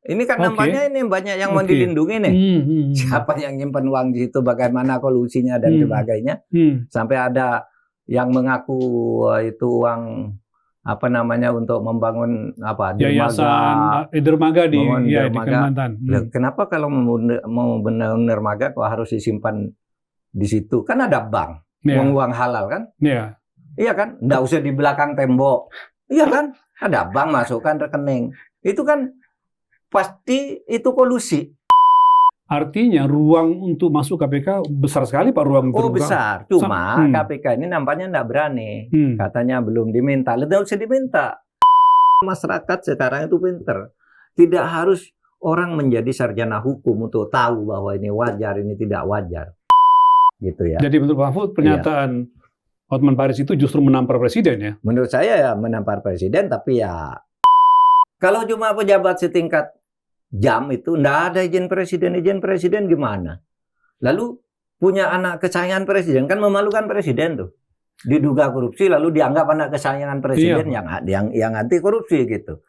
Ini kan nampaknya ini banyak yang mau dilindungi nih. Siapa yang nyimpan uang di situ, bagaimana kolusinya dan sebagainya. Sampai ada yang mengaku itu uang apa namanya untuk membangun apa dermaga di Kalimantan. Kenapa kalau mau bangun dermaga kok harus disimpan di situ? Kan ada bank, uang halal kan? Iya kan? Nggak usah di belakang tembok. Iya kan? Ada bank, masukkan rekening. Itu kan pasti itu kolusi. Artinya ruang untuk masuk KPK besar sekali Pak, ruang terbuka. Oh besar, cuma KPK ini nampaknya nggak berani. Katanya belum diminta, tidak usah diminta. Masyarakat sekarang itu pinter. Tidak harus orang menjadi sarjana hukum untuk tahu bahwa ini wajar, ini tidak wajar. Gitu ya. Jadi menurut Pak Mahfud, pernyataan Hotman Paris itu justru menampar presiden ya? Menurut saya ya menampar presiden, tapi ya kalau cuma pejabat setingkat jam itu nggak ada izin presiden gimana? Lalu punya anak kesayangan presiden, kan memalukan presiden tuh. Diduga korupsi lalu dianggap anak kesayangan presiden yang anti korupsi gitu.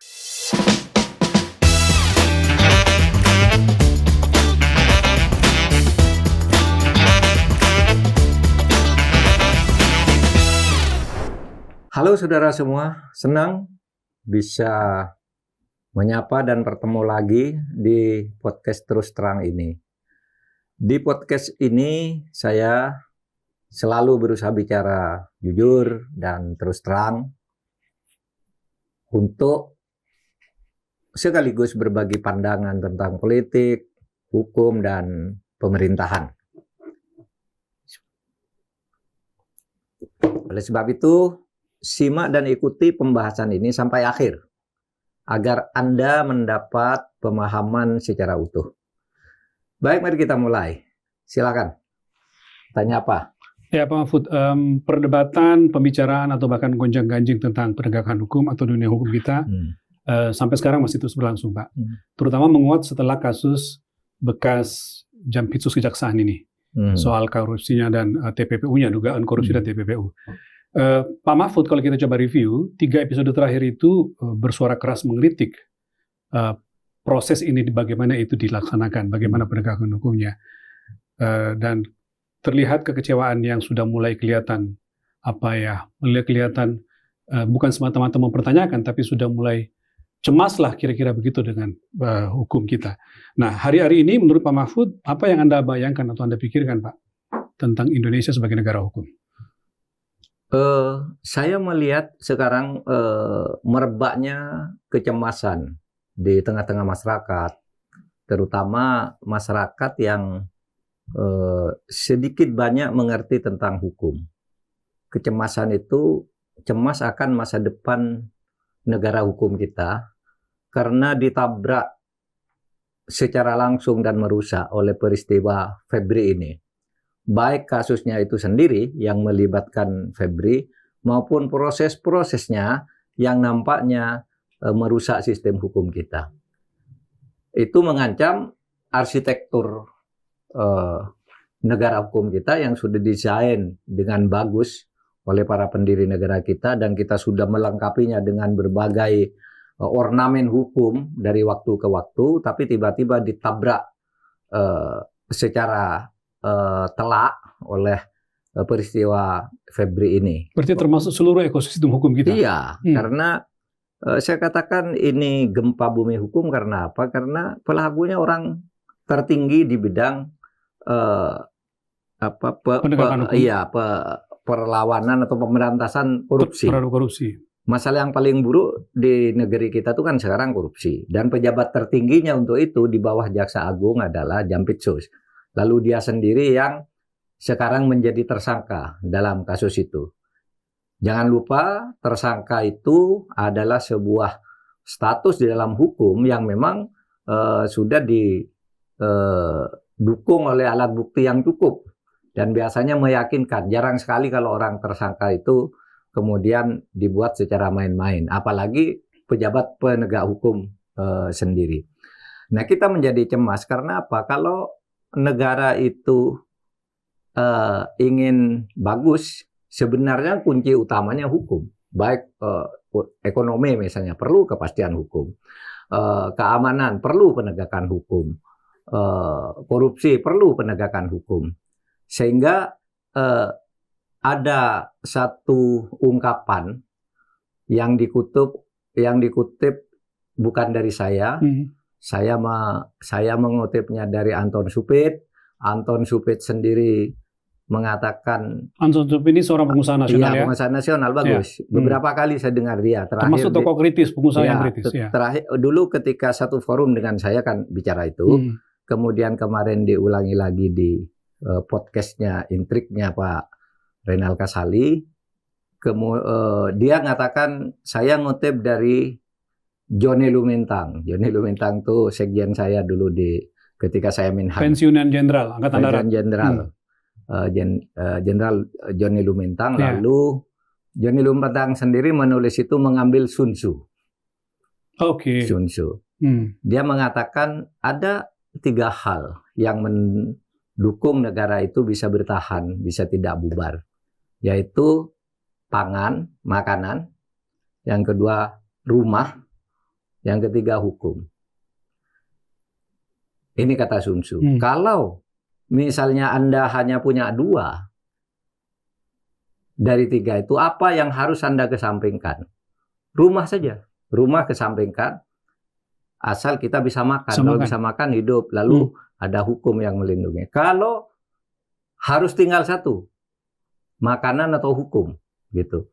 Halo saudara semua, senang bisa menyapa dan bertemu lagi di podcast Terus Terang ini. Di podcast ini saya selalu berusaha bicara jujur dan terus terang untuk sekaligus berbagi pandangan tentang politik, hukum, dan pemerintahan. Oleh sebab itu, simak dan ikuti pembahasan ini sampai akhir agar Anda mendapat pemahaman secara utuh. Baik, mari kita mulai. Silakan. Tanya apa? Ya Pak Mahfud, perdebatan, pembicaraan atau bahkan gonjang-ganjing tentang penegakan hukum atau dunia hukum kita sampai sekarang masih terus berlangsung Pak. Terutama menguat setelah kasus bekas Jampitsus Kejaksaan ini. Soal korupsinya dan TPPU-nya, dugaan korupsi dan TPPU. Pak Mahfud, kalau kita coba review, 3 episode terakhir itu bersuara keras mengkritik proses ini, bagaimana itu dilaksanakan, bagaimana penegakan hukumnya. Dan terlihat kekecewaan yang sudah mulai kelihatan, kelihatan bukan semata-mata mempertanyakan, tapi sudah mulai cemas lah kira-kira begitu dengan hukum kita. Nah, hari-hari ini menurut Pak Mahfud, apa yang Anda bayangkan atau Anda pikirkan Pak tentang Indonesia sebagai negara hukum? Saya melihat sekarang merebaknya kecemasan di tengah-tengah masyarakat, terutama masyarakat yang sedikit banyak mengerti tentang hukum. Kecemasan itu cemas akan masa depan negara hukum kita karena ditabrak secara langsung dan merusak oleh peristiwa Febri ini. Baik kasusnya itu sendiri yang melibatkan Febri maupun proses-prosesnya yang nampaknya merusak sistem hukum kita. Itu mengancam arsitektur negara hukum kita yang sudah didesain dengan bagus oleh para pendiri negara kita, dan kita sudah melengkapinya dengan berbagai ornamen hukum dari waktu ke waktu, tapi tiba-tiba ditabrak secara telak oleh peristiwa Febri ini. Berarti termasuk seluruh ekosistem hukum kita? Iya, karena saya katakan ini gempa bumi hukum karena apa? Karena pelakunya orang tertinggi di bidang perlawanan atau pemberantasan korupsi. Masalah yang paling buruk di negeri kita itu kan sekarang korupsi, dan pejabat tertingginya untuk itu di bawah Jaksa Agung adalah Jampitsus. Lalu dia sendiri yang sekarang menjadi tersangka dalam kasus itu. Jangan lupa tersangka itu adalah sebuah status di dalam hukum yang memang sudah didukung oleh alat bukti yang cukup. Dan biasanya meyakinkan. Jarang sekali kalau orang tersangka itu kemudian dibuat secara main-main. Apalagi pejabat penegak hukum sendiri. Nah, kita menjadi cemas karena apa? Kalau negara itu ingin bagus, sebenarnya kunci utamanya hukum. Baik ekonomi misalnya, perlu kepastian hukum. keamanan perlu penegakan hukum, korupsi perlu penegakan hukum. Sehingga ada satu ungkapan yang dikutip bukan dari saya. Saya mengutipnya dari Anton Supit. Anton Supit sendiri mengatakan, Anton Supit ini seorang pengusaha nasional, iya, pengusaha nasional, bagus. Beberapa kali saya dengar dia. Termasuk tokoh kritis, pengusaha yang kritis. Terakhir dulu ketika satu forum dengan saya kan bicara itu. Kemudian kemarin diulangi lagi di podcastnya Intriknya Pak Renal Kasali. Dia mengatakan, saya ngutip dari Johnny Lumentang. Johnny Lumentang tuh sekjen saya dulu ketika saya Menhan. Pensiunan Jenderal Angkatan Darat. Jenderal Johnny Lumentang. Lalu Johnny Lumentang sendiri menulis itu mengambil Sun Tzu. Oke. Sun Tzu. Dia mengatakan ada 3 hal yang mendukung negara itu bisa bertahan, bisa tidak bubar. Yaitu pangan, makanan. Yang kedua, rumah. Yang ketiga, hukum. Ini kata Sun Tzu. Kalau misalnya Anda hanya punya 2 dari 3 itu, apa yang harus Anda kesampingkan? Rumah saja. Rumah kesampingkan, asal kita bisa makan. Kalau bisa makan, hidup. Lalu ada hukum yang melindungi. Kalau harus tinggal 1, makanan atau hukum, gitu.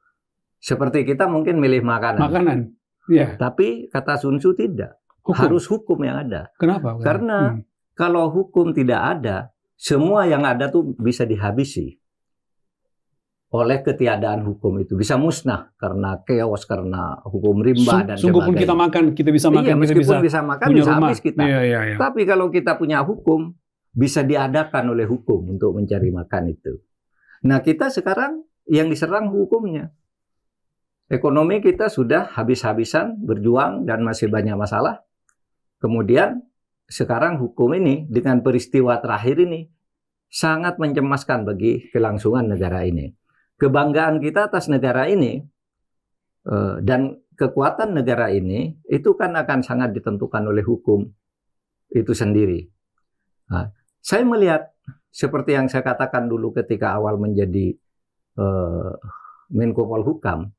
Seperti kita mungkin milih makanan. Ya. Tapi kata Sun Tzu tidak. Harus hukum yang ada. Kenapa? Karena kalau hukum tidak ada, semua yang ada tuh bisa dihabisi oleh ketiadaan hukum itu. Bisa musnah karena chaos, karena hukum rimba dan sebagainya. Sungguh pun kita makan, kita bisa makan. Iya, meskipun bisa makan, bisa habis kita. Iya. Tapi kalau kita punya hukum, bisa diadakan oleh hukum untuk mencari makan itu. Nah, kita sekarang yang diserang hukumnya. Ekonomi kita sudah habis-habisan berjuang dan masih banyak masalah. Kemudian sekarang hukum ini dengan peristiwa terakhir ini sangat mencemaskan bagi kelangsungan negara ini. Kebanggaan kita atas negara ini dan kekuatan negara ini itu kan akan sangat ditentukan oleh hukum itu sendiri. Nah, saya melihat seperti yang saya katakan dulu ketika awal menjadi Menko Polhukam,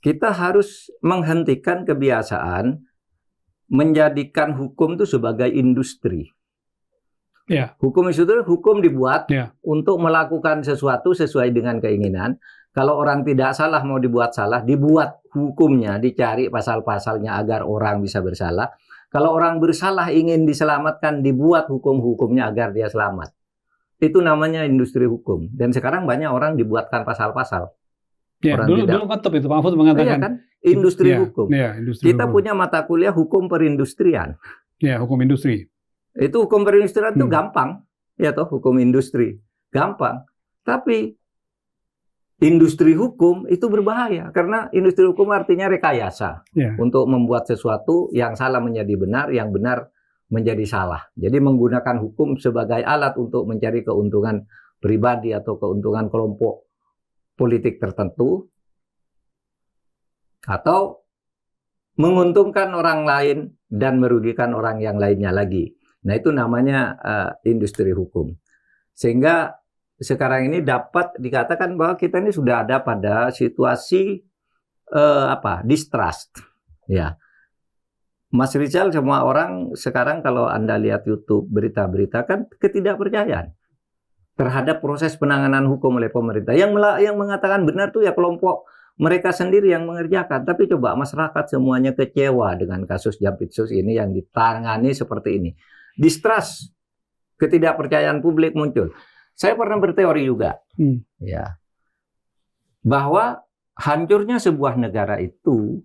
kita harus menghentikan kebiasaan menjadikan hukum itu sebagai industri. Ya. Hukum itu hukum dibuat untuk melakukan sesuatu sesuai dengan keinginan. Kalau orang tidak salah mau dibuat salah, dibuat hukumnya, dicari pasal-pasalnya agar orang bisa bersalah. Kalau orang bersalah ingin diselamatkan, dibuat hukum-hukumnya agar dia selamat. Itu namanya industri hukum. Dan sekarang banyak orang dibuatkan pasal-pasal. Ya, dulu ketep itu Pak Mahfud mengatakan. Iya kan? Industri hukum. Ya, industri kita hukum. punya mata kuliah hukum perindustrian. Ya, hukum industri. Itu hukum perindustrian itu gampang. Ya toh, hukum industri. Gampang. Tapi industri hukum itu berbahaya. Karena industri hukum artinya rekayasa. Untuk membuat sesuatu yang salah menjadi benar, yang benar menjadi salah. Jadi menggunakan hukum sebagai alat untuk mencari keuntungan pribadi atau keuntungan kelompok politik tertentu, atau menguntungkan orang lain dan merugikan orang yang lainnya lagi. Nah, itu namanya industri hukum. Sehingga sekarang ini dapat dikatakan bahwa kita ini sudah ada pada situasi distrust. Ya, Mas Rizal, semua orang sekarang kalau Anda lihat YouTube berita-berita kan ketidakpercayaan terhadap proses penanganan hukum oleh pemerintah. Yang mengatakan benar tuh ya kelompok mereka sendiri yang mengerjakan. Tapi coba masyarakat semuanya kecewa dengan kasus Jampitsus ini yang ditangani seperti ini. Distrust, ketidakpercayaan publik muncul. Saya pernah berteori juga, ya, bahwa hancurnya sebuah negara itu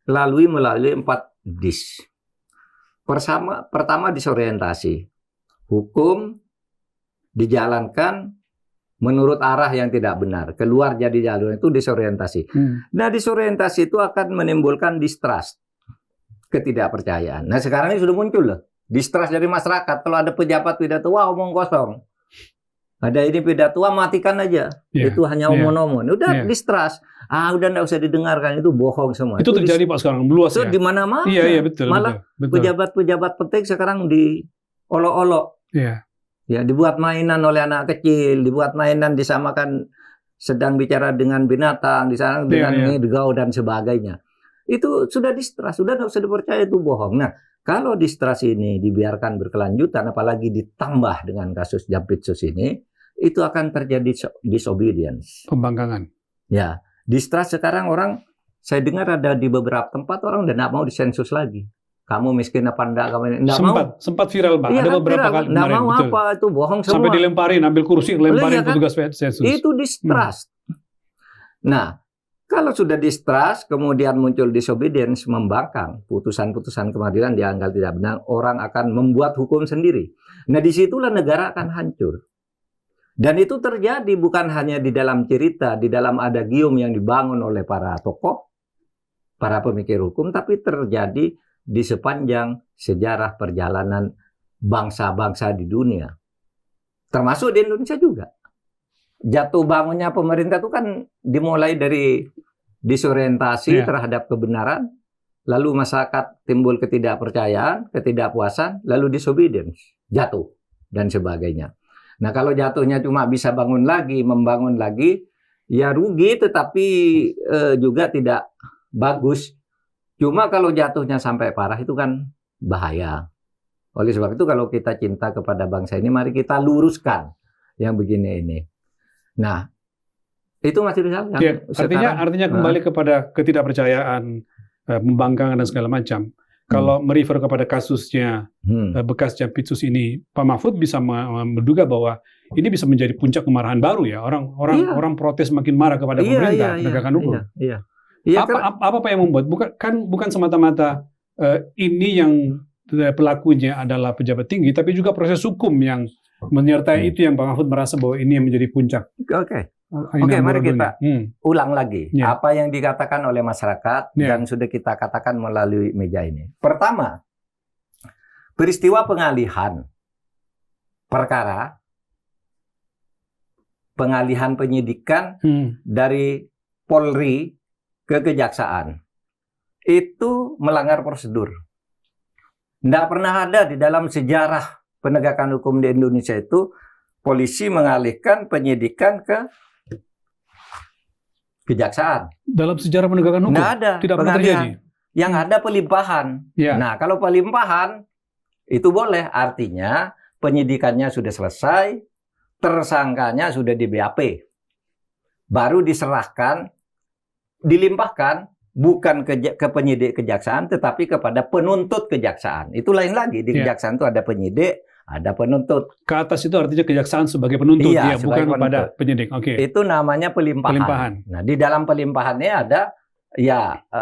melalui 4 dis. Pertama disorientasi. Hukum dijalankan menurut arah yang tidak benar. Keluar jadi jalur itu disorientasi. Nah, disorientasi itu akan menimbulkan distrust, ketidakpercayaan. Nah, sekarang ini sudah muncul loh. Distrust dari masyarakat. Kalau ada pejabat pidato, wah omong kosong. Ada ini pidato, matikan aja. Itu hanya omon-omon. Udah distrust. Udah nggak usah didengarkan, itu bohong semua. Itu terjadi Pak sekarang luas ya. Di mana-mana. Iya, betul. Malah pejabat-pejabat penting sekarang diolok-olok. Iya. Ya, dibuat mainan oleh anak kecil, dibuat mainan disamakan sedang bicara dengan binatang, di sana dengan ngegau dan sebagainya. Itu sudah distrust, sudah nggak usah dipercaya, itu bohong. Nah, kalau distrust ini dibiarkan berkelanjutan, apalagi ditambah dengan kasus Jampitsus ini, itu akan terjadi disobedience. Pembangkangan. Ya, distrust sekarang orang, saya dengar ada di beberapa tempat orang udah nggak mau disensus lagi. Kamu miskin apa enggak? Kamu enggak mau. Sempat viral, Pak. Ada beberapa kali kemarin. Nggak mau betul. Apa, itu bohong semua. Sampai dilemparin, ambil kursi, lemparin petugas sensus. Itu distrust. Nah, kalau sudah distrust, kemudian muncul disobedience, membangkang, putusan-putusan pengadilan dianggap tidak benar, orang akan membuat hukum sendiri. Nah, disitulah negara akan hancur. Dan itu terjadi bukan hanya di dalam cerita, di dalam adagium yang dibangun oleh para tokoh, para pemikir hukum, tapi terjadi di sepanjang sejarah perjalanan bangsa-bangsa di dunia. Termasuk di Indonesia juga. Jatuh bangunnya pemerintah itu kan dimulai dari disorientasi terhadap kebenaran, lalu masyarakat timbul ketidakpercayaan, ketidakpuasan, lalu disobedience, jatuh, dan sebagainya. Nah, kalau jatuhnya cuma bisa bangun lagi, membangun lagi, ya rugi, tetapi juga tidak bagus. Cuma kalau jatuhnya sampai parah itu kan bahaya. Oleh sebab itu kalau kita cinta kepada bangsa ini, mari kita luruskan yang begini ini. Nah, itu masih bisa. Artinya kembali kepada ketidakpercayaan, pembangkangan dan segala macam. Kalau merefer kepada kasusnya bekas Jampitsus ini, Pak Mahfud bisa menduga bahwa ini bisa menjadi puncak kemarahan baru ya. Orang protes makin marah kepada pemerintah penegakan hukum. Apa yang membuat? Bukan semata-mata ini yang pelakunya adalah pejabat tinggi, tapi juga proses hukum yang menyertai itu yang Pak Mahfud merasa bahwa ini yang menjadi puncak. Oke, mari kita ulang lagi apa yang dikatakan oleh masyarakat dan sudah kita katakan melalui meja ini. Pertama, peristiwa pengalihan perkara, pengalihan penyidikan dari Polri ke Kejaksaan, itu melanggar prosedur. Tidak pernah ada di dalam sejarah penegakan hukum di Indonesia itu polisi mengalihkan penyidikan ke Kejaksaan. Dalam sejarah penegakan hukum? Nggak ada. Tidak pernah terjadi? Yang ada pelimpahan. Nah, kalau pelimpahan, itu boleh. Artinya, penyidikannya sudah selesai, tersangkanya sudah di BAP. Baru diserahkan, dilimpahkan, bukan ke penyidik kejaksaan, tetapi kepada penuntut kejaksaan. Itu lain lagi. Di kejaksaan itu ada penyidik, ada penuntut. Ke atas itu artinya kejaksaan sebagai penuntut, bukan kepada penyidik. Itu namanya pelimpahan. Nah, di dalam pelimpahannya ada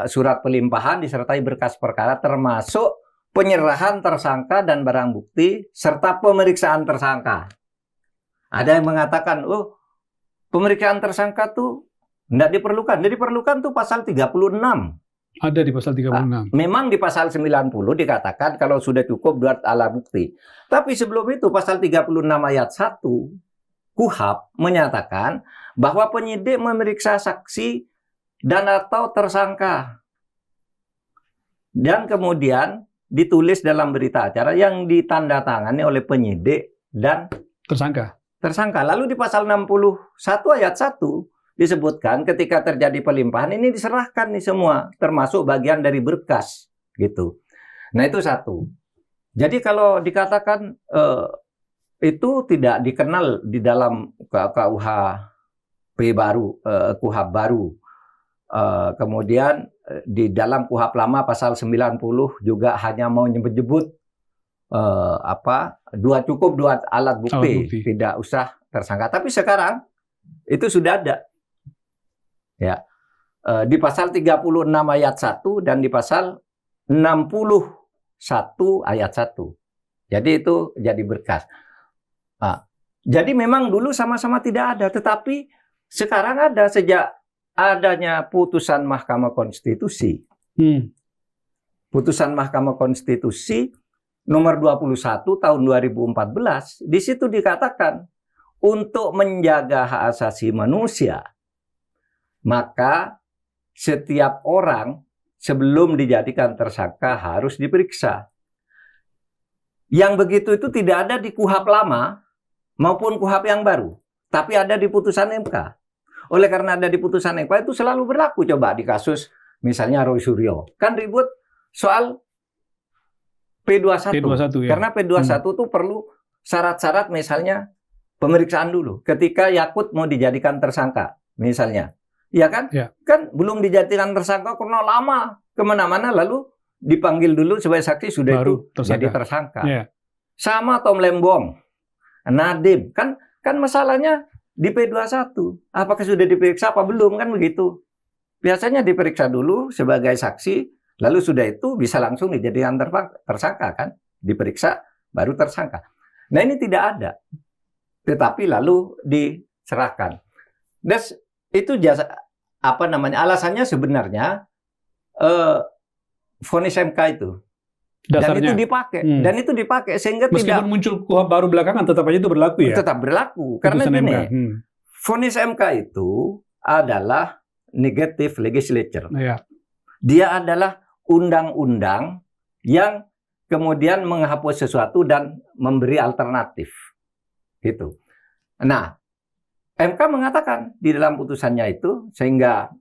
surat pelimpahan disertai berkas perkara, termasuk penyerahan tersangka dan barang bukti serta pemeriksaan tersangka. Ada yang mengatakan, pemeriksaan tersangka tuh tidak diperlukan. Tidak diperlukan tuh pasal 36. Ada di pasal 36. Memang di pasal 90 dikatakan kalau sudah cukup dua alat bukti. Tapi sebelum itu pasal 36 ayat 1 KUHP menyatakan bahwa penyidik memeriksa saksi dan atau tersangka. Dan kemudian ditulis dalam berita acara yang ditandatangani oleh penyidik dan tersangka. Lalu di pasal 61 ayat 1 disebutkan ketika terjadi pelimpahan ini diserahkan nih semua, termasuk bagian dari berkas gitu. Nah, itu satu. Jadi kalau dikatakan itu tidak dikenal di dalam KUHP baru, KUHP baru. Kemudian di dalam KUHP lama pasal 90 juga hanya mau nyebut-nyebut dua alat bukti, tidak usah tersangka. Tapi sekarang itu sudah ada. Ya, di pasal 36 ayat 1 dan di pasal 61 ayat 1. Jadi itu jadi berkas. Jadi memang dulu sama-sama tidak ada, tetapi sekarang ada sejak adanya putusan Mahkamah Konstitusi. Putusan Mahkamah Konstitusi nomor 21 tahun 2014, di situ dikatakan untuk menjaga hak asasi manusia, maka setiap orang sebelum dijadikan tersangka harus diperiksa. Yang begitu itu tidak ada di KUHP lama maupun KUHP yang baru, tapi ada di putusan MK. Oleh karena ada di putusan MK itu selalu berlaku. Coba di kasus misalnya Roy Suryo, kan ribut soal P21. P21 ya. Karena P21 itu perlu syarat-syarat, misalnya pemeriksaan dulu. Ketika Yakut mau dijadikan tersangka, misalnya. Ya kan? Ya. Kan belum dijadikan tersangka karena lama kemana-mana, lalu dipanggil dulu sebagai saksi, sudah baru itu jadi tersangka. Ya. Sama Tom Lembong, Nadiem, kan masalahnya di P21. Apakah sudah diperiksa apa belum, kan begitu. Biasanya diperiksa dulu sebagai saksi, lalu sudah itu bisa langsung dijadikan tersangka kan? Diperiksa baru tersangka. Nah, ini tidak ada. Tetapi lalu diserahkan. Dan itu jasa alasannya sebenarnya vonis MK itu. Dasarnya. Dan itu dipakai. Dan itu dipakai sehingga meskipun tidak muncul KUHP baru belakangan, tetap aja itu berlaku ya. Tetap berlaku. Karena gini, vonis MK itu adalah negative legislature. Ya. Dia adalah undang-undang yang kemudian menghapus sesuatu dan memberi alternatif. Gitu. Nah, MK mengatakan di dalam putusannya itu, sehingga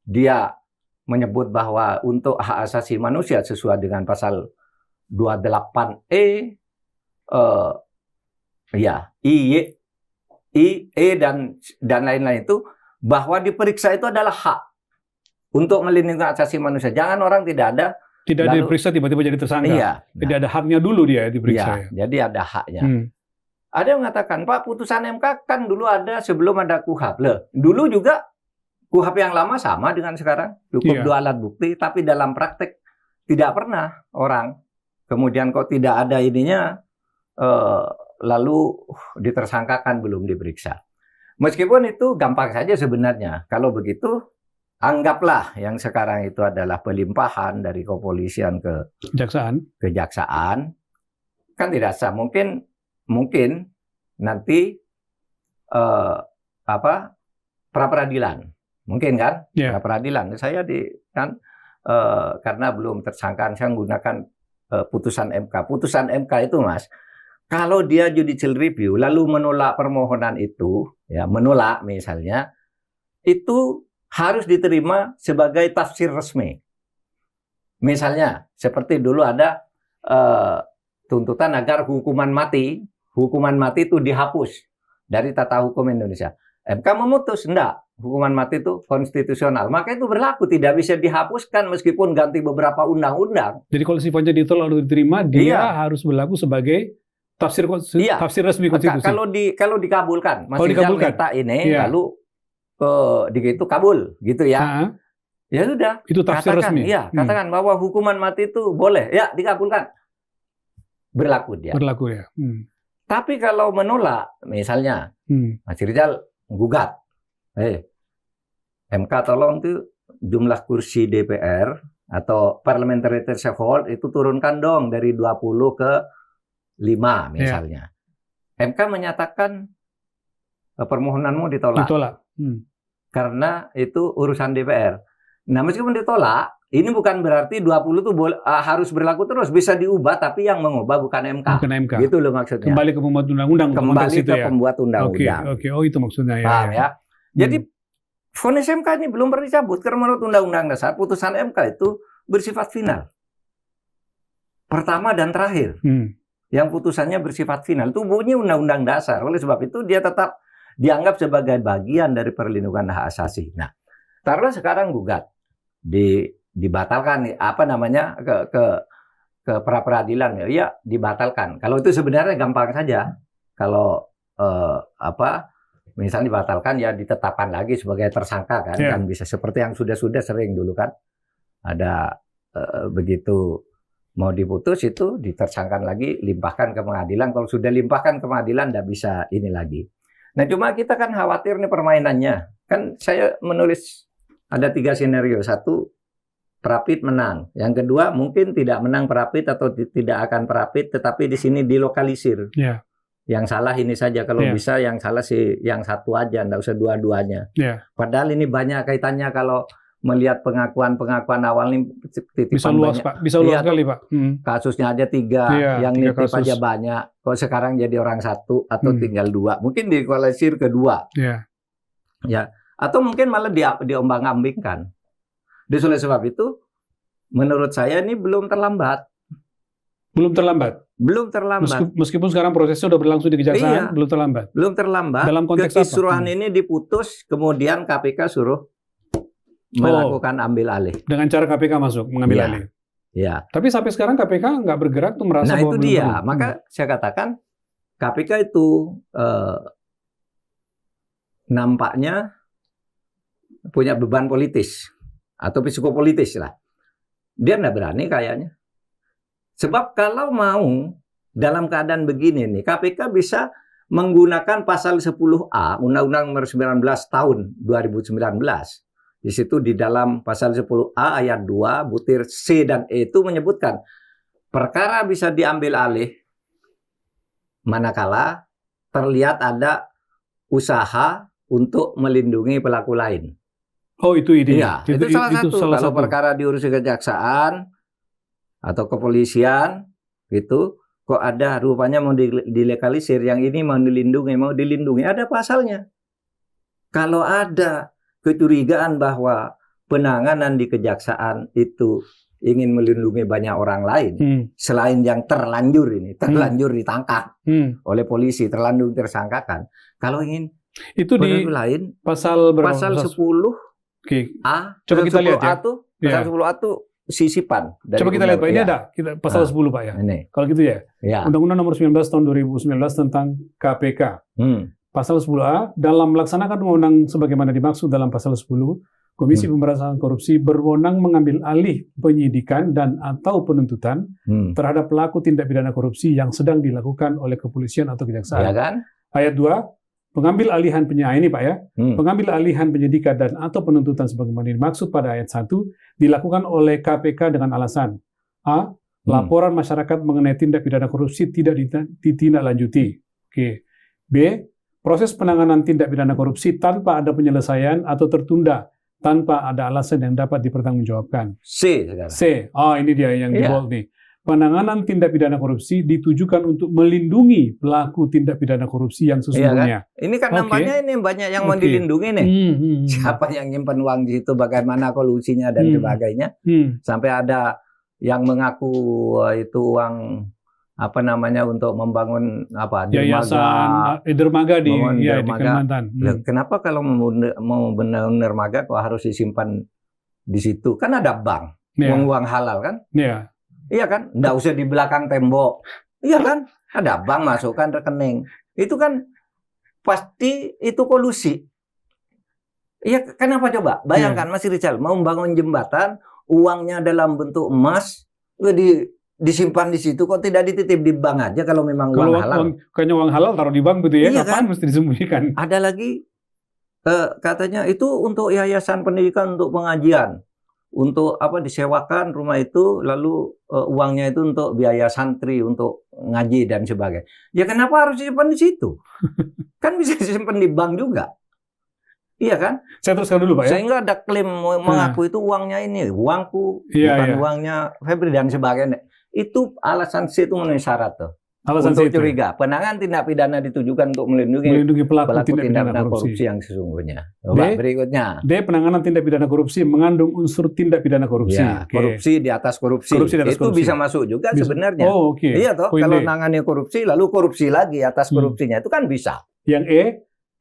dia menyebut bahwa untuk hak asasi manusia sesuai dengan pasal 28E, I, dan lain-lain itu, bahwa diperiksa itu adalah hak untuk melindungi hak asasi manusia. Jangan orang tidak diperiksa tiba-tiba jadi tersangka. Iya, tidak ada haknya dulu dia diperiksa. Ya. Jadi ada haknya. Ada yang mengatakan, Pak, putusan MK kan dulu ada sebelum ada KUHP. Dulu juga KUHP yang lama sama dengan sekarang, cukup 2 alat bukti, tapi dalam praktek tidak pernah orang kemudian kok tidak ada ininya, lalu ditersangkakan belum diperiksa. Meskipun itu gampang saja sebenarnya. Kalau begitu, anggaplah yang sekarang itu adalah pelimpahan dari kepolisian ke kejaksaan. Kan tidak sah. Mungkin nanti pra peradilan. Mungkin kan? Yeah. Pra peradilan. Saya karena belum tersangka, saya menggunakan putusan MK. Putusan MK itu, Mas, kalau dia judicial review lalu menolak permohonan itu, ya menolak misalnya, itu harus diterima sebagai tafsir resmi. Misalnya, seperti dulu ada tuntutan agar hukuman mati itu dihapus dari tata hukum Indonesia. MK memutus, enggak, hukuman mati itu konstitusional. Maka itu berlaku, tidak bisa dihapuskan meskipun ganti beberapa undang-undang. Jadi kalau sifatnya ditolak lalu diterima, dia harus berlaku sebagai tafsir resmi konstitusi. Kalau dikabulkan, Mas Rizal minta ini, lalu itu kabul, gitu ya. Ya sudah. Itu tafsir resmi. Iya, katakan bahwa hukuman mati itu boleh, ya dikabulkan. Berlaku dia. Berlaku ya. Tapi kalau menolak, misalnya, Mas Rizal gugat, MK tolong tuh jumlah kursi DPR atau parliamentary threshold itu turunkan dong dari 20 ke 5 misalnya. MK menyatakan permohonanmu ditolak. Karena itu urusan DPR. Nah, meskipun ditolak, ini bukan berarti 20 itu harus berlaku terus, bisa diubah, tapi yang mengubah bukan MK. Bukan MK. Gitu loh maksudnya. Kembali ke pembuat undang-undang. Kembali ke pembuat undang-undang. Oke. Oh, itu maksudnya ya. Paham ya? Jadi vonis MK ini belum pernah dicabut karena menurut Undang-Undang Dasar putusan MK itu bersifat final. Pertama dan terakhir. Yang putusannya bersifat final itu bunyi Undang-Undang Dasar. Oleh sebab itu dia tetap dianggap sebagai bagian dari perlindungan hak asasi. Nah, taruhlah sekarang gugat dibatalkan ke pra peradilan, ya dibatalkan. Kalau itu sebenarnya gampang saja. Kalau misalnya dibatalkan, ya ditetapkan lagi sebagai tersangka kan, kan bisa seperti yang sudah sering dulu kan. Ada begitu mau diputus itu ditersangkan lagi, limpahkan ke pengadilan. Kalau sudah limpahkan ke pengadilan tidak bisa ini lagi. Nah, cuma kita kan khawatir nih permainannya. Kan saya menulis ada 3 senario. 1, Prapit menang. Yang kedua, mungkin tidak menang Prapit atau tidak akan Prapit, tetapi di sini dilokalisir. yang salah ini saja, kalau bisa yang salah sih yang satu aja, nggak usah dua-duanya. Padahal ini banyak kaitannya kalau melihat pengakuan awal ini titipan bisa luas banyak. Pak, bisa luas sekali Pak. Kasusnya aja 3, yang nitip aja banyak. Kok sekarang jadi orang 1 atau tinggal 2, mungkin dikualisir kedua. Ya, atau mungkin malah diombang-ambingkan. Oleh sebab itu, menurut saya ini belum terlambat. Belum terlambat. Meskipun sekarang prosesnya sudah berlangsung di kejaksaan, belum terlambat. Belum terlambat. Dalam konteks kekisruhan ini diputus, kemudian KPK suruh melakukan ambil alih. Dengan cara KPK masuk mengambil alih. Ya. Tapi sampai sekarang KPK nggak bergerak tuh merasa bahwa itu dia. Maka saya katakan KPK itu nampaknya punya beban politis atau psikopolitis lah. Dia nggak berani kayaknya. Sebab kalau mau dalam keadaan begini nih, KPK bisa menggunakan pasal 10A Undang-Undang Nomor 19 tahun 2019. Di situ di dalam pasal 10A ayat 2 butir C dan E itu menyebutkan perkara bisa diambil alih manakala terlihat ada usaha untuk melindungi pelaku lain. Oh, itu ide. Ya, itu salah satu. Kalau perkara diurus kejaksaan atau kepolisian, gitu, kok ada rupanya mau dilegalisir, yang ini mau dilindungi, ada pasalnya. Kalau ada kecurigaan bahwa penanganan di kejaksaan itu ingin melindungi banyak orang lain, selain yang terlanjur ditangkap oleh polisi, terlanjur tersangkakan. Kalau ingin itu di lain, pasal 10 A, coba kita lihat ya. Pasal 10A itu sisipan. Coba kita lihat Pak, ini ada pasal 10 Pak ya. Ini. Kalau gitu ya. Undang-Undang Nomor 19 tahun 2019 tentang KPK. Pasal 10A, dalam melaksanakan wewenang sebagaimana dimaksud dalam pasal 10, Komisi Pemberantasan Korupsi berwenang mengambil alih penyidikan dan atau penuntutan terhadap pelaku tindak pidana korupsi yang sedang dilakukan oleh kepolisian atau kejaksaan. Ya kan? Ayat 2, pengambil alihan penyidikan ini Pak ya. Pengambil alihan penyidikan dan atau penuntutan sebagaimana dimaksud pada ayat 1 dilakukan oleh KPK dengan alasan A. Laporan masyarakat mengenai tindak pidana korupsi tidak ditindaklanjuti. B. Proses penanganan tindak pidana korupsi tanpa ada penyelesaian atau tertunda tanpa ada alasan yang dapat dipertanggungjawabkan. C sekarang. C. Ini dia yang di bold nih. Penanganan tindak pidana korupsi ditujukan untuk melindungi pelaku tindak pidana korupsi yang sesungguhnya. Kan? Ini kan nampaknya ini banyak yang mau dilindungi nih. Siapa yang nyimpan uang di situ, bagaimana kolusinya dan sebagainya. Sampai ada yang mengaku itu uang untuk membangun dermaga di Kalimantan. Kenapa kalau mau bangun dermaga kok harus disimpan di situ? Kan ada bank, uang halal kan? Iya kan? Nggak usah di belakang tembok. Iya kan? Ada bank, masukkan rekening. Itu kan pasti itu kolusi. Iya, kenapa coba? Bayangkan Mas Rizal mau membangun jembatan, uangnya dalam bentuk emas, disimpan di situ, kok tidak dititip di bank aja kalau memang uang halal? Kayaknya uang halal taruh di bank gitu ya, iya kan? Mesti disembunyikan. Ada lagi katanya itu untuk yayasan pendidikan, untuk pengajian, untuk disewakan rumah itu, lalu uangnya itu untuk biaya santri, untuk ngaji dan sebagainya. Ya kenapa harus disimpan di situ? Kan bisa disimpan di bank juga. Iya kan? Saya teruskan dulu Pak ya. Sehingga ada klaim mengaku itu uangnya ini, uangku, bukan uangnya Febri dan sebagainya. Itu alasan C itu memenuhi syarat tuh. Alasan untuk curiga. Penanganan tindak pidana ditujukan untuk melindungi pelaku tindak pidana korupsi yang sesungguhnya. Coba berikutnya. D. Penanganan tindak pidana korupsi mengandung unsur tindak pidana korupsi. Ya, korupsi di atas korupsi. Itu bisa masuk juga sebenarnya. Iya toh, kalau menangani korupsi lalu korupsi lagi atas korupsinya, itu kan bisa. Yang E.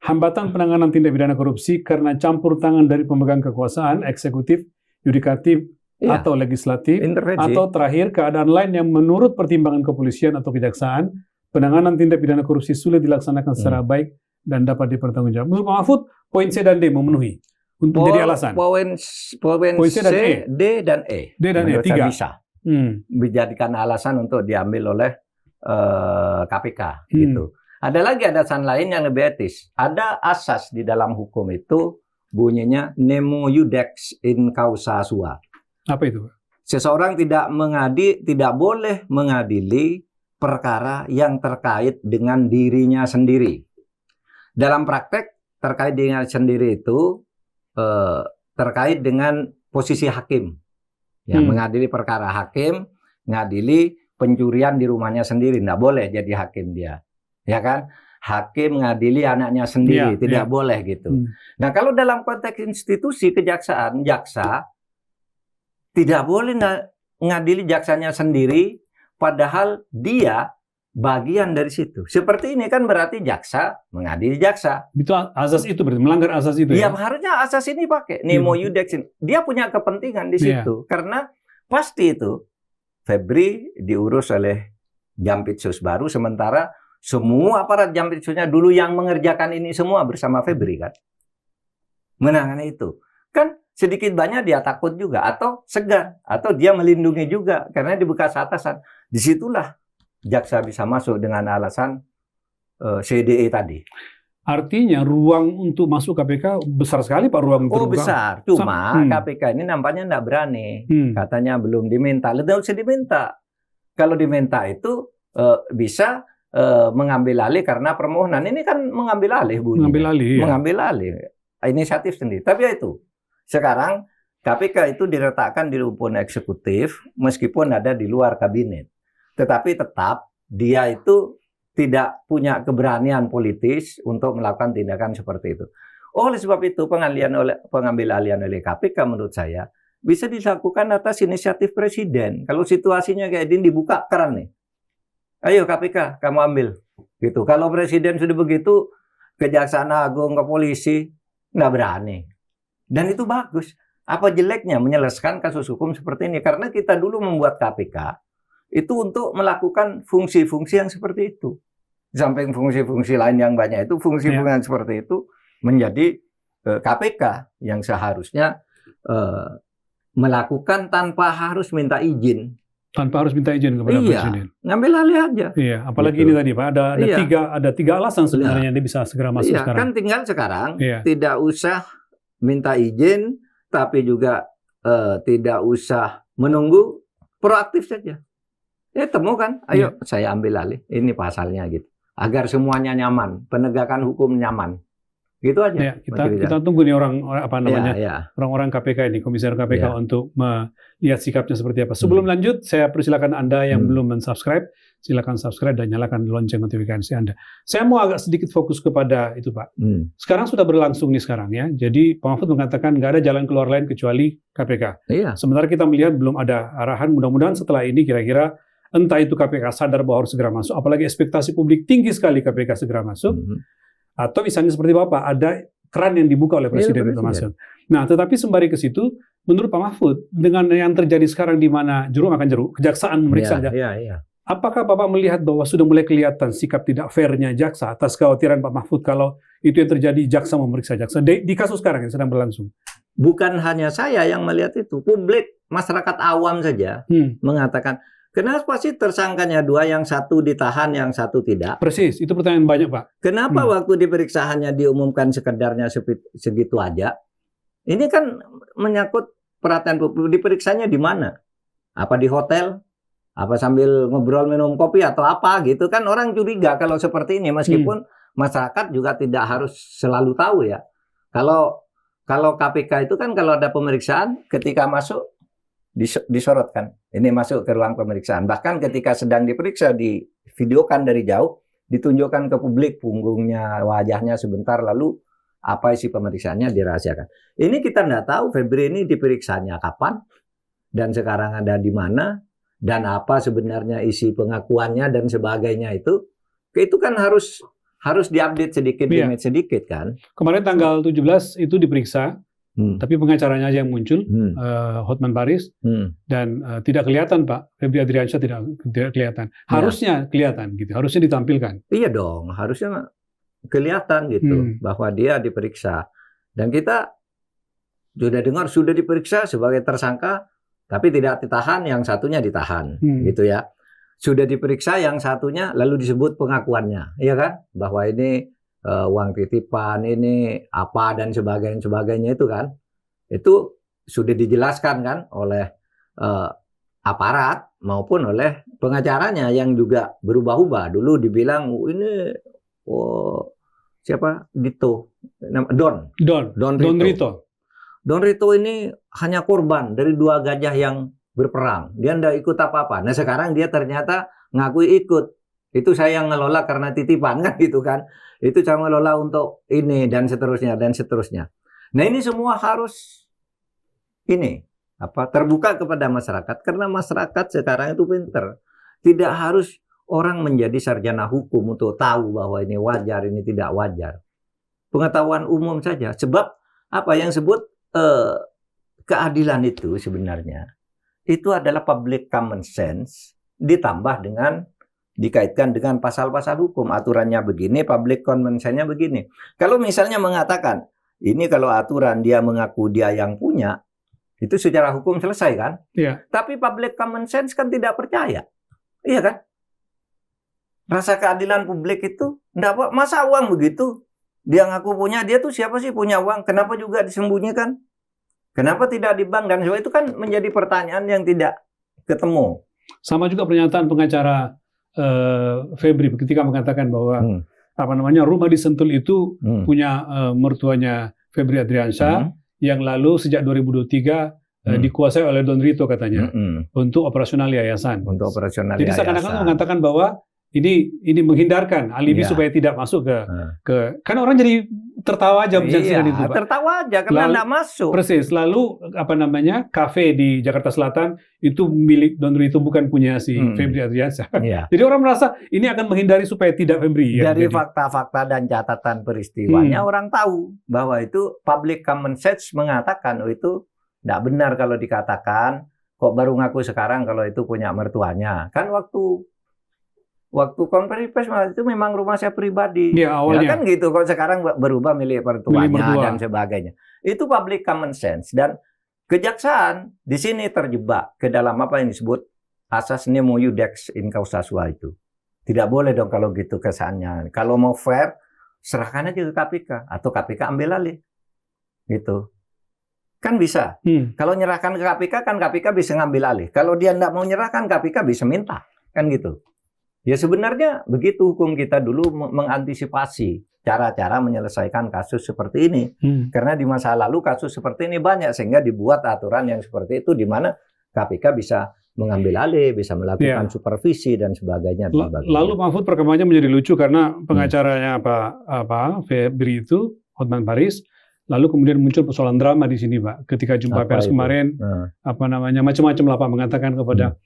Hambatan penanganan tindak pidana korupsi karena campur tangan dari pemegang kekuasaan, eksekutif, yudikatif, atau legislatif, intervensi. Atau terakhir keadaan lain yang menurut pertimbangan kepolisian atau kejaksaan, penanganan tindak pidana korupsi sulit dilaksanakan secara baik dan dapat dipertanggungjawabkan. Menurut Pak Mahfud, poin C dan D memenuhi untuk menjadi alasan. Poin C, D dan E. D dan E, 3. Bisa dijadikan alasan untuk diambil oleh KPK. Gitu. Ada lagi alasan lain yang lebih etis. Ada asas di dalam hukum itu bunyinya nemo iudex in causa sua. Apa itu? Seseorang tidak boleh mengadili perkara yang terkait dengan dirinya sendiri. Dalam praktek terkait dengan sendiri itu terkait dengan posisi hakim. Ya, mengadili perkara hakim, ngadili pencurian di rumahnya sendiri, nggak boleh jadi hakim dia, ya kan? Hakim ngadili anaknya sendiri, tidak boleh gitu. Nah, kalau dalam konteks institusi kejaksaan, jaksa tidak boleh ngadili jaksanya sendiri, padahal dia bagian dari situ. Seperti ini kan berarti jaksa mengadili jaksa. Itu asas itu berarti melanggar asas itu ya? Harusnya asas ini pakai nemo iudex. Dia punya kepentingan di situ karena pasti itu Febri diurus oleh Jampitsus baru, sementara semua aparat Jampitsusnya dulu yang mengerjakan ini semua bersama Febri kan. Menangani itu. Kan sedikit banyak dia takut juga atau segan atau dia melindungi juga karena di bekas atasan. Disitulah jaksa bisa masuk dengan alasan CDE tadi. Artinya ruang untuk masuk KPK besar sekali Pak, ruang terbuka. Besar, cuma KPK ini nampaknya tidak berani. Katanya belum diminta, tidak usah diminta. Kalau diminta itu bisa mengambil alih karena permohonan. Ini kan mengambil alih bunyi. Mengambil alih inisiatif sendiri. Tapi ya itu, sekarang KPK itu diletakkan di rumpun eksekutif meskipun ada di luar kabinet. Tetapi tetap dia itu tidak punya keberanian politis untuk melakukan tindakan seperti itu. Oleh sebab itu pengambil alihan oleh KPK menurut saya bisa dilakukan atas inisiatif presiden. Kalau situasinya kayak ini dibuka keran nih. Ayo KPK kamu ambil gitu. Kalau presiden sudah begitu, Kejaksaan Agung, ke polisi nggak berani. Dan itu bagus. Apa jeleknya menyelesaikan kasus hukum seperti ini? Karena kita dulu membuat KPK itu untuk melakukan fungsi-fungsi yang seperti itu. Di samping fungsi-fungsi lain yang banyak itu, fungsi-fungsi yang seperti itu menjadi KPK yang seharusnya melakukan tanpa harus minta izin. Tanpa harus minta izin kepada presiden. Ngambil alih aja. Iya, apalagi gitu. Ini tadi Pak, ada tiga alasan sebenarnya dia bisa segera masuk sekarang. Kan tinggal sekarang tidak usah minta izin, tapi juga tidak usah menunggu, proaktif saja. Temukan, ayo saya ambil alih, ini pasalnya gitu. Agar semuanya nyaman, penegakan hukum nyaman. Gitu aja. Kita tunggu nih orang-orang KPK ini, komisioner KPK untuk melihat sikapnya seperti apa. Sebelum lanjut, saya persilakan Anda yang belum mensubscribe, silakan subscribe dan nyalakan lonceng notifikasi Anda. Saya mau agak sedikit fokus kepada itu Pak. Sekarang sudah berlangsung nih sekarang ya. Jadi Pak Mahfud mengatakan nggak ada jalan keluar lain kecuali KPK. Sementara kita melihat belum ada arahan. Mudah-mudahan setelah ini kira-kira entah itu KPK sadar bahwa harus segera masuk, apalagi ekspektasi publik tinggi sekali KPK segera masuk, atau misalnya seperti Bapak, ada keran yang dibuka oleh Presiden itu masuk. Nah, tetapi sembari ke situ, menurut Pak Mahfud, dengan yang terjadi sekarang di mana jeruk makan jeruk, kejaksaan memeriksa apakah Bapak melihat bahwa sudah mulai kelihatan sikap tidak fairnya jaksa atas kekhawatiran Pak Mahfud kalau itu yang terjadi jaksa memeriksa jaksa di kasus sekarang yang sedang berlangsung? Bukan hanya saya yang melihat itu, publik, masyarakat awam saja mengatakan, kenapa sih tersangkanya dua, yang satu ditahan, yang satu tidak? Persis, itu pertanyaan banyak Pak. Kenapa waktu diperiksa hanya diumumkan sekedarnya segitu aja? Ini kan menyangkut perhatian publik. Diperiksanya di mana? Apa di hotel? Apa sambil ngobrol minum kopi atau apa gitu kan? Orang curiga kalau seperti ini, meskipun masyarakat juga tidak harus selalu tahu ya. Kalau KPK itu kan kalau ada pemeriksaan, ketika masuk disorotkan, ini masuk ke ruang pemeriksaan. Bahkan ketika sedang diperiksa, divideokan dari jauh, ditunjukkan ke publik punggungnya, wajahnya sebentar, lalu apa isi pemeriksaannya dirahasiakan. Ini kita nggak tahu Febri ini diperiksanya kapan dan sekarang ada di mana dan apa sebenarnya isi pengakuannya dan sebagainya. Itu kan harus diupdate sedikit demi sedikit kan. Kemarin tanggal 17 itu diperiksa. Tapi pengacaranya aja yang muncul, Hotman Paris, dan tidak kelihatan Pak, Febri Adriansyah tidak kelihatan. Harusnya kelihatan gitu, harusnya ditampilkan. Iya dong, harusnya kelihatan gitu bahwa dia diperiksa. Dan kita sudah dengar sudah diperiksa sebagai tersangka, tapi tidak ditahan, yang satunya ditahan, gitu ya. Sudah diperiksa yang satunya, lalu disebut pengakuannya, iya kan? Bahwa ini uang titipan ini apa dan sebagainya itu kan, itu sudah dijelaskan kan oleh aparat maupun oleh pengacaranya yang juga berubah-ubah. Dulu dibilang ini siapa? Dito, Don Rito. Don Rito ini hanya korban dari 2 gajah yang berperang. Dia tidak ikut apa-apa. Nah sekarang dia ternyata ngakui ikut. Itu saya yang ngelola karena titipan kan gitu kan. Itu saya ngelola untuk ini dan seterusnya dan seterusnya. Nah ini semua harus terbuka kepada masyarakat karena masyarakat sekarang itu pinter. Tidak harus orang menjadi sarjana hukum untuk tahu bahwa ini wajar, ini tidak wajar. Pengetahuan umum saja. Sebab apa yang disebut keadilan itu sebenarnya itu adalah public common sense ditambah dengan dikaitkan dengan pasal-pasal hukum. Aturannya begini, public common sense-nya begini. Kalau misalnya mengatakan ini kalau aturan dia mengaku dia yang punya, itu secara hukum selesai kan? Iya. Tapi public common sense kan tidak percaya. Iya kan? Rasa keadilan publik itu enggak apa, masa uang begitu? Dia ngaku punya, dia tuh siapa sih punya uang? Kenapa juga disembunyikan? Kenapa tidak di bank? Dan sebagainya itu kan menjadi pertanyaan yang tidak ketemu. Sama juga pernyataan pengacara Febri ketika mengatakan bahwa rumah di Sentul itu punya mertuanya Febri Adriansyah yang lalu sejak 2023 dikuasai oleh Don Rito katanya untuk operasional yayasan. Untuk operasional Jadi seakan-akan mengatakan bahwa ini menghindarkan alibi supaya tidak masuk ke kan orang jadi tertawa aja menyaksikan itu, Pak. Tertawa aja karena tidak masuk. Persis. Lalu kafe di Jakarta Selatan itu milik Don Rito, bukan punya si Febri Adriansyah. Jadi orang merasa ini akan menghindari supaya tidak Febri. Dari fakta-fakta dan catatan peristiwanya orang tahu bahwa itu public common sense mengatakan itu tidak benar kalau dikatakan kok baru ngaku sekarang kalau itu punya mertuanya. Kan waktu konferensi pers itu memang rumah saya pribadi. Ya, awalnya. Ya kan gitu. Kalau sekarang berubah milik mertuanya dan sebagainya. Itu public common sense. Dan kejaksaan di sini terjebak ke dalam apa yang disebut asas nemo iudex in causa sua itu. Tidak boleh dong kalau gitu kesannya. Kalau mau fair, serahkan aja ke KPK. Atau KPK ambil alih. Gitu. Kan bisa. Kalau nyerahkan ke KPK, kan KPK bisa ngambil alih. Kalau dia tidak mau nyerahkan, KPK bisa minta. Kan gitu. Ya sebenarnya begitu hukum kita dulu mengantisipasi cara-cara menyelesaikan kasus seperti ini. Karena di masa lalu kasus seperti ini banyak sehingga dibuat aturan yang seperti itu di mana KPK bisa mengambil alih, bisa melakukan supervisi dan sebagainya. Lalu Mahfud perkembangannya menjadi lucu karena pengacaranya Febri itu Hotman Paris. Lalu kemudian muncul persoalan drama di sini, Pak. Ketika jumpa pers kemarin, macam-macam lah Pak mengatakan kepada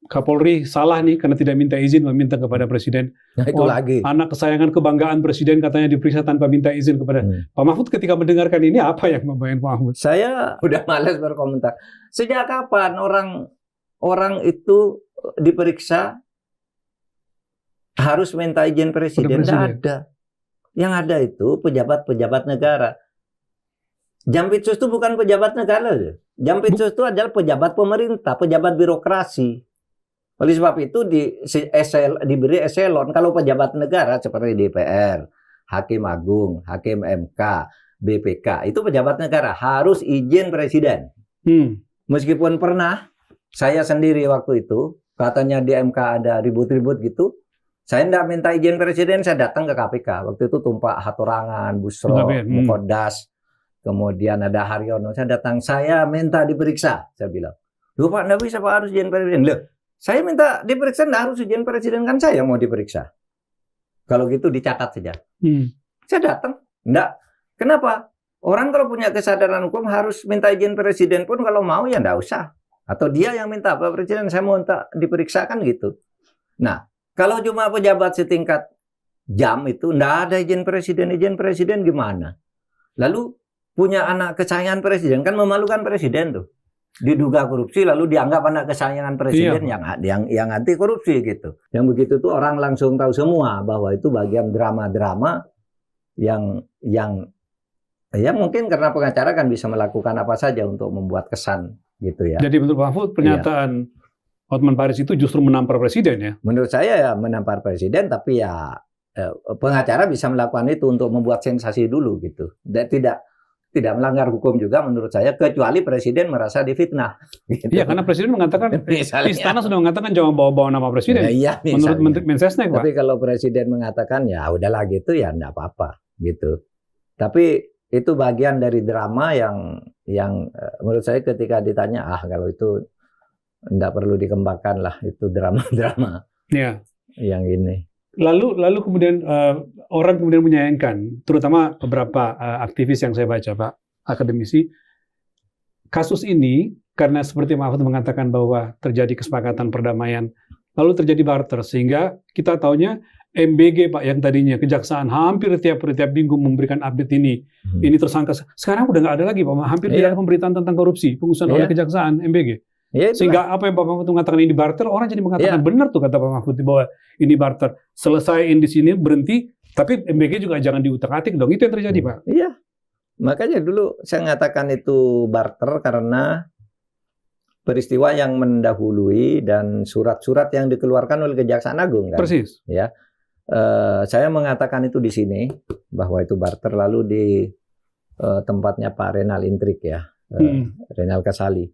Kapolri salah nih karena tidak minta izin, meminta kepada Presiden. Nah, itu lagi. Anak kesayangan kebanggaan Presiden katanya diperiksa tanpa minta izin kepada Pak Mahfud. Ketika mendengarkan ini apa yang membayangkan Pak Mahfud? Saya udah malas berkomentar. Sejak kapan orang itu diperiksa harus minta izin Presiden? Tidak ada. Yang ada itu pejabat-pejabat negara. Jampitsus itu bukan pejabat negara. Jampitsus itu adalah pejabat pemerintah, pejabat birokrasi. Oleh sebab itu diberi eselon. Kalau pejabat negara seperti DPR, Hakim Agung, Hakim MK, BPK, itu pejabat negara harus izin Presiden. Meskipun pernah saya sendiri waktu itu katanya di MK ada ribut-ribut gitu, saya tidak minta izin Presiden, saya datang ke KPK. Waktu itu Tumpak Hatorangan, Busro, Mukodas, kemudian ada Haryono. Saya datang, saya minta diperiksa. Saya bilang, loh Pak, tidak bisa Pak, harus izin Presiden. Loh, saya minta diperiksa, tidak harus izin Presiden, kan saya mau diperiksa. Kalau gitu dicatat saja. Saya datang, enggak. Kenapa? Orang kalau punya kesadaran hukum harus minta izin Presiden pun kalau mau ya enggak usah. Atau dia yang minta, Pak Presiden saya mau minta diperiksa, kan gitu. Nah, kalau cuma pejabat setingkat jam itu enggak ada izin Presiden gimana? Lalu punya anak kesayangan Presiden, kan memalukan Presiden tuh. Diduga korupsi lalu dianggap anak kesayangan Presiden yang anti korupsi gitu. Yang begitu tuh orang langsung tahu semua bahwa itu bagian drama-drama yang ya mungkin karena pengacara kan bisa melakukan apa saja untuk membuat kesan gitu ya. Jadi menurut Pak Mahfud pernyataan Hotman Paris itu justru menampar Presiden ya? Menurut saya ya menampar Presiden, tapi ya pengacara bisa melakukan itu untuk membuat sensasi dulu gitu. Dan tidak melanggar hukum juga menurut saya, kecuali presiden merasa difitnah. Gitu. Iya, karena presiden mengatakan, Misalnya. istana sudah mengatakan jangan bawa-bawa nama presiden. Iya, menurut Menteri Mensesnek, Pak. Tapi kalau presiden mengatakan ya udahlah gitu ya enggak apa-apa gitu. Tapi itu bagian dari drama yang menurut saya ketika ditanya kalau itu enggak perlu dikembangkan lah, itu drama-drama. Iya. Yang ini. Lalu kemudian orang kemudian menyayangkan, terutama beberapa aktivis yang saya baca, Pak, akademisi, kasus ini karena seperti Mahfud mengatakan bahwa terjadi kesepakatan perdamaian, lalu terjadi barter, sehingga kita taunya MBG, Pak, yang tadinya kejaksaan hampir tiap minggu memberikan update ini tersangka, sekarang udah nggak ada lagi, Pak, hampir tidak ada pemberitaan tentang korupsi pengusutan oleh kejaksaan MBG. Ya, sehingga apa yang Pak Mahfud mengatakan ini barter, orang jadi mengatakan benar tuh kata Pak Mahfud bahwa ini barter. Selesaiin di sini berhenti, tapi MBG juga jangan diutak-atik dong. Itu yang terjadi, Pak. Iya. Makanya dulu saya mengatakan itu barter karena peristiwa yang mendahului dan surat-surat yang dikeluarkan oleh Kejaksaan Agung kan. Persis. Ya. Saya mengatakan itu di sini bahwa itu barter, lalu di tempatnya Pak Renal Intrik ya. Renal Kasali.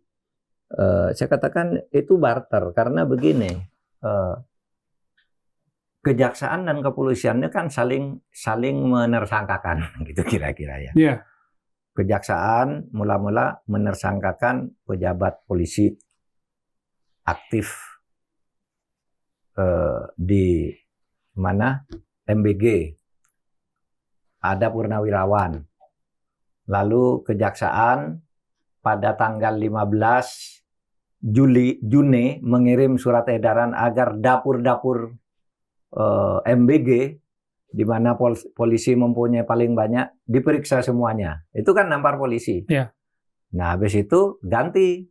Saya katakan itu barter karena begini, kejaksaan dan kepolisiannya kan saling menersangkakan gitu kira-kira ya. Yeah. Kejaksaan mula-mula menersangkakan pejabat polisi aktif di mana MBG, ada purnawirawan, lalu kejaksaan pada tanggal 15 Juni mengirim surat edaran agar dapur-dapur MBG di mana polisi mempunyai paling banyak diperiksa semuanya. Itu kan nampar polisi. Yeah. Nah, habis itu ganti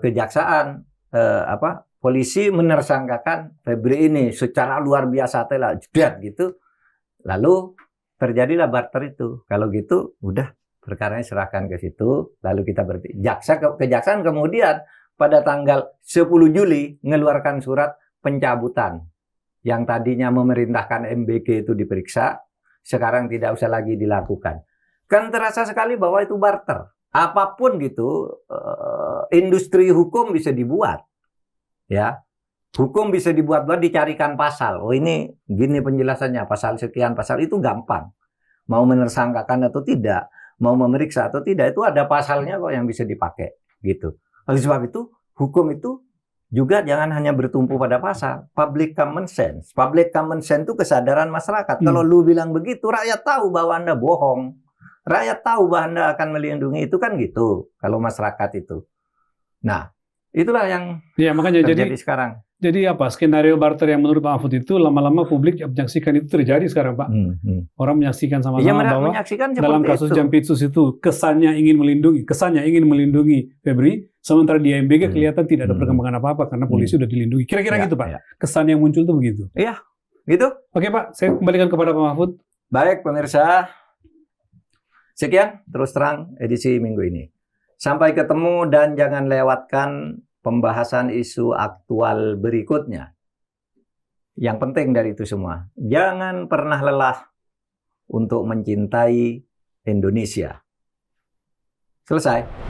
kejaksaan polisi menersangkakan Febri ini secara luar biasa telah gitu. Lalu terjadilah barter itu. Kalau gitu udah perkaranya serahkan ke situ, lalu kita kejaksaan kemudian pada tanggal 10 Juli mengeluarkan surat pencabutan yang tadinya memerintahkan MBG itu diperiksa, sekarang tidak usah lagi dilakukan. Kan terasa sekali bahwa itu barter. Apapun gitu, industri hukum bisa dibuat, ya. Hukum bisa dibuat-buat, dicarikan pasal. Oh ini gini penjelasannya, pasal sekian, pasal itu gampang. Mau menersangkakan atau tidak, mau memeriksa atau tidak, itu ada pasalnya kok yang bisa dipakai gitu. Oleh sebab itu hukum itu juga jangan hanya bertumpu pada pasal. Public common sense itu kesadaran masyarakat. Kalau lu bilang begitu, rakyat tahu bahwa Anda bohong, rakyat tahu bahwa Anda akan melindungi, itu kan gitu kalau masyarakat itu. Nah, itulah yang makanya terjadi sekarang. Jadi apa, skenario barter yang menurut Pak Mahfud itu lama-lama publik menyaksikan itu terjadi sekarang, Pak. Orang menyaksikan sama-sama bahwa dalam kasus Jampitsus itu kesannya ingin melindungi Febri, sementara di MBG kelihatan tidak ada perkembangan apa-apa karena polisi sudah dilindungi. Kira-kira gitu, Pak. Kesan yang muncul itu begitu. Iya, gitu. Oke, Pak, saya kembalikan kepada Pak Mahfud. Baik, pemirsa. Sekian Terus Terang edisi minggu ini. Sampai ketemu dan jangan lewatkan pembahasan isu aktual berikutnya. Yang penting dari itu semua, jangan pernah lelah untuk mencintai Indonesia. Selesai.